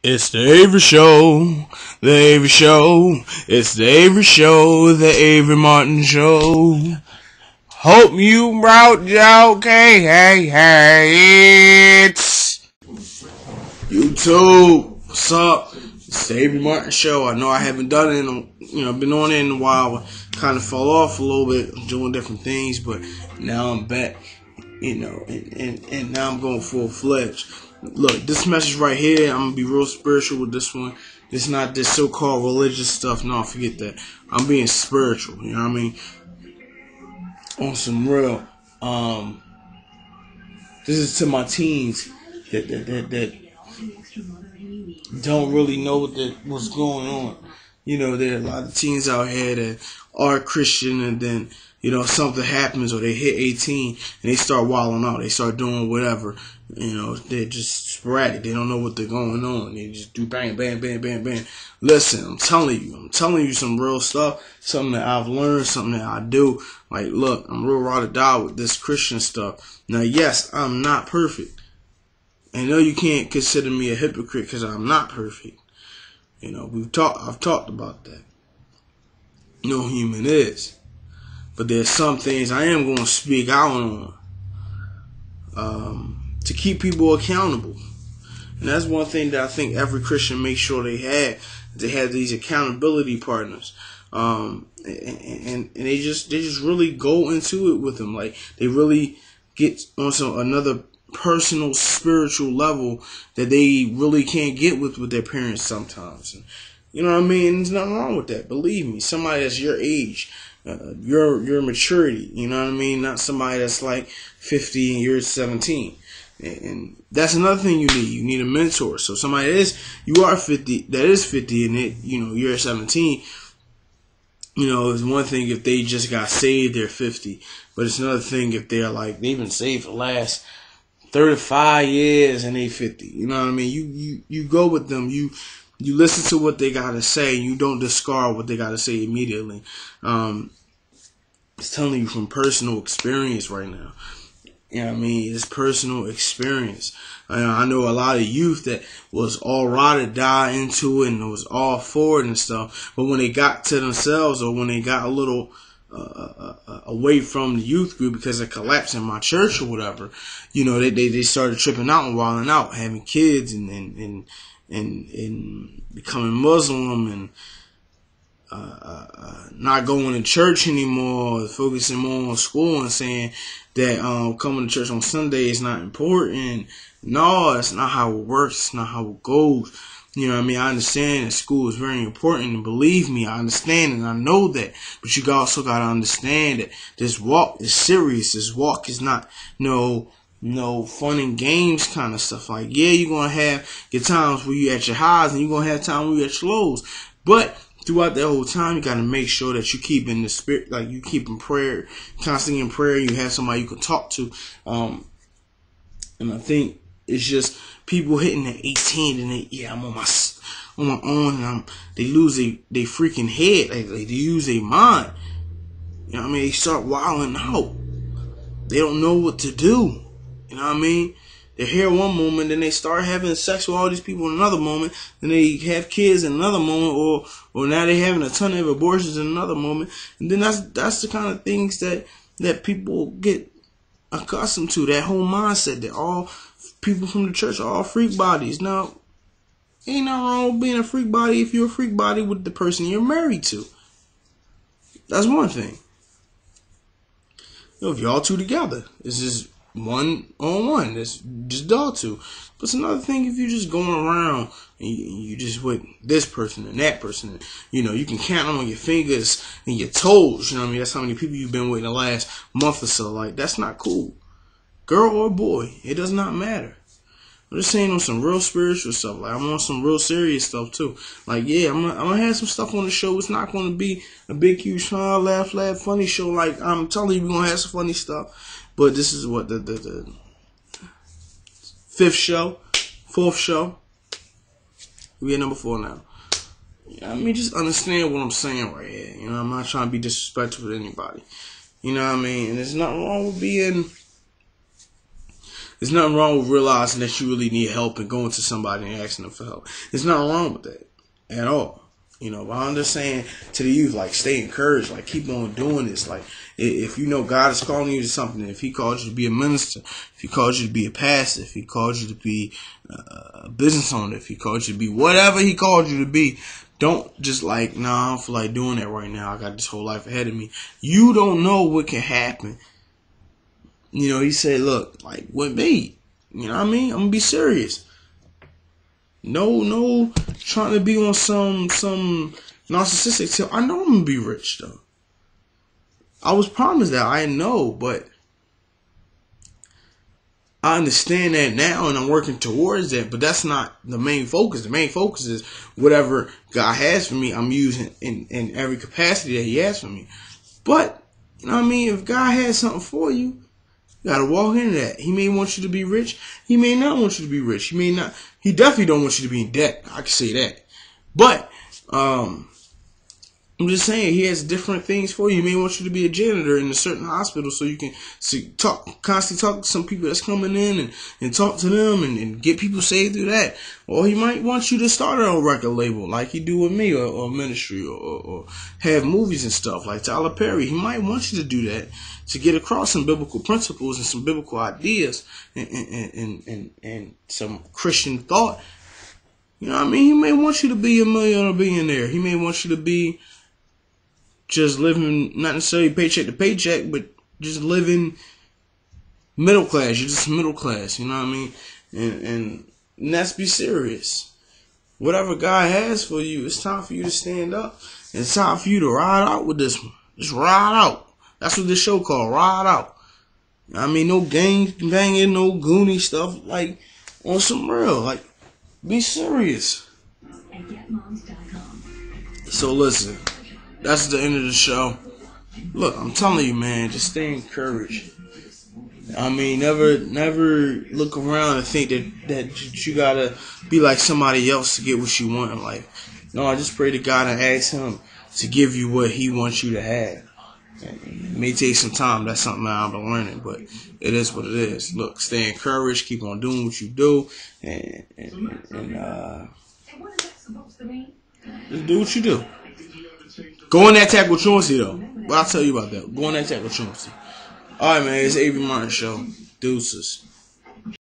It's the Avery Show, the Avery Show. It's the Avery Show, the Avery Martin Show. Hope you brought your okay, hey, it's YouTube. What's up? It's the Avery Martin Show. I know I haven't done it been on it in a while. Kind of fell off a little bit, doing different things, but now I'm back, and now I'm going full-fledged. Look, this message right here, I'm going to be real spiritual with this one. It's not this so-called religious stuff. No, forget that. I'm being spiritual, you know what I mean? On some real. This is to my teens that don't really know what's going on. There are a lot of teens out here that are Christian, and then, something happens or they hit 18 and they start wilding out. They start doing whatever. They're just sporadic. They don't know what they're going on. They just do bang, bang, bang, bang, bang. Listen, I'm telling you some real stuff, something that I've learned, something that I do. Like, look, I'm real raw to die with this Christian stuff. Now, yes, I'm not perfect. I know you can't consider me a hypocrite because I'm not perfect. I've talked about that. No human is. But there's some things I am going to speak out on to keep people accountable. And that's one thing that I think every Christian makes sure they have. They have these accountability partners. And they just really go into it with them. Like, they really get on another personal spiritual level that they really can't get with their parents sometimes. And, you know what I mean? There's nothing wrong with that. Believe me, somebody that's your age, your maturity, you know what I mean? Not somebody that's like 50 and you're 17. And that's another thing you need. You need a mentor. So somebody you are 50, that is 50, and you're 17. It's one thing if they just got saved, they're 50. But it's another thing if they're like, they've been saved for the last 35 years and they 50. You know what I mean? You go with them. You listen to what they got to say. You don't discard what they got to say immediately. It's telling you from personal experience right now. You know what I mean? It's personal experience. I know a lot of youth that was all raw to die into it and was all for it and stuff. But when they got to themselves, or when they got a little away from the youth group because of collapse in my church or whatever, they started tripping out and wilding out, having kids and becoming Muslim and not going to church anymore, focusing more on school and saying that coming to church on Sunday is not important. No, that's not how it works. It's not how it goes. You know what I mean? I understand that school is very important, and believe me, I understand and I know that. But you also got to understand that this walk is serious. This walk is not no fun and games kind of stuff. Like, yeah, you're going to have your times where you're at your highs and you're going to have times where you're at your lows. But throughout that whole time, you got to make sure that you keep in the spirit, like you keep in prayer, constantly in prayer. You have somebody you can talk to. And I think it's just people hitting at 18 and I'm on my own, and they lose they freaking head. Like they use their mind. You know what I mean? They start wilding out. They don't know what to do. You know what I mean? They're here one moment, then they start having sex with all these people in another moment, then they have kids in another moment, or now they're having a ton of abortions in another moment, and then that's the kind of things that people get accustomed to. That whole mindset that all people from the church are all freak bodies. Now, ain't nothing wrong with being a freak body if you're a freak body with the person you're married to. That's one thing. If y'all two together, it's just one-on-one. That's just y'all two. But it's another thing if you're just going around and you just with this person and that person. And, you can count them on your fingers and your toes. You know what I mean? That's how many people you've been with in the last month or so. Like, that's not cool. Girl or boy, it does not matter. I'm just saying on some real spiritual stuff. Like, I'm on some real serious stuff too. Like, yeah, I'm gonna have some stuff on the show. It's not gonna be a big, huge, smile, laugh, funny show. Like, I'm telling you, we're gonna have some funny stuff. But this is what the fourth show. We at number 4 now. I mean, just understand what I'm saying right here. I'm not trying to be disrespectful to anybody. You know what I mean? And there's nothing wrong with being There's nothing wrong with realizing that you really need help and going to somebody and asking them for help. There's nothing wrong with that at all. You know, but I'm just saying to the youth, like, stay encouraged, like, keep on doing this. Like, if you know God is calling you to something, if He called you to be a minister, if He called you to be a pastor, if He called you to be a business owner, if He called you to be whatever He called you to be, don't just like, nah, I don't feel like doing that right now. I got this whole life ahead of me. You don't know what can happen. You know, He said, look, like, with me, you know what I mean? I'm gonna be serious. No, trying to be on some narcissistic tip. I know I'm gonna be rich though. I was promised that. I know, but I understand that now, and I'm working towards that. But that's not the main focus. The main focus is whatever God has for me, I'm using in every capacity that He has for me. But you know what I mean? If God has something for you, you gotta walk into that. He may want you to be rich. He may not want you to be rich. He may not. He definitely don't want you to be in debt. I can say that. But I'm just saying, He has different things for you. He may want you to be a janitor in a certain hospital so you can constantly talk to some people that's coming in and talk to them and get people saved through that. Or He might want you to start a record label like He do with me, or ministry, or have movies and stuff like Tyler Perry. He might want you to do that to get across some biblical principles and some biblical ideas and some Christian thought. You know what I mean? He may want you to be a millionaire or billionaire. He may want you to be just living, not necessarily paycheck to paycheck, but just living middle class. You're just middle class, you know what I mean? And let's be serious. Whatever God has for you, it's time for you to stand up. It's time for you to ride out with this one. Just ride out. That's what this show called, Ride Out. I mean, no gang banging, no Goonie stuff, like, on some real, like, be serious. So listen, that's the end of the show. Look, I'm telling you, man, just stay encouraged. I mean, never look around and think that you gotta be like somebody else to get what you want in life. No, I just pray to God and ask Him to give you what He wants you to have. It may take some time. That's something I've been learning, but it is what it is. Look, stay encouraged. Keep on doing what you do, and just do what you do. Go in that tackle truancy, though. What I'll tell you about that. Go in that tackle truancy. All right, man. It's Avery Martin Show. Deuces.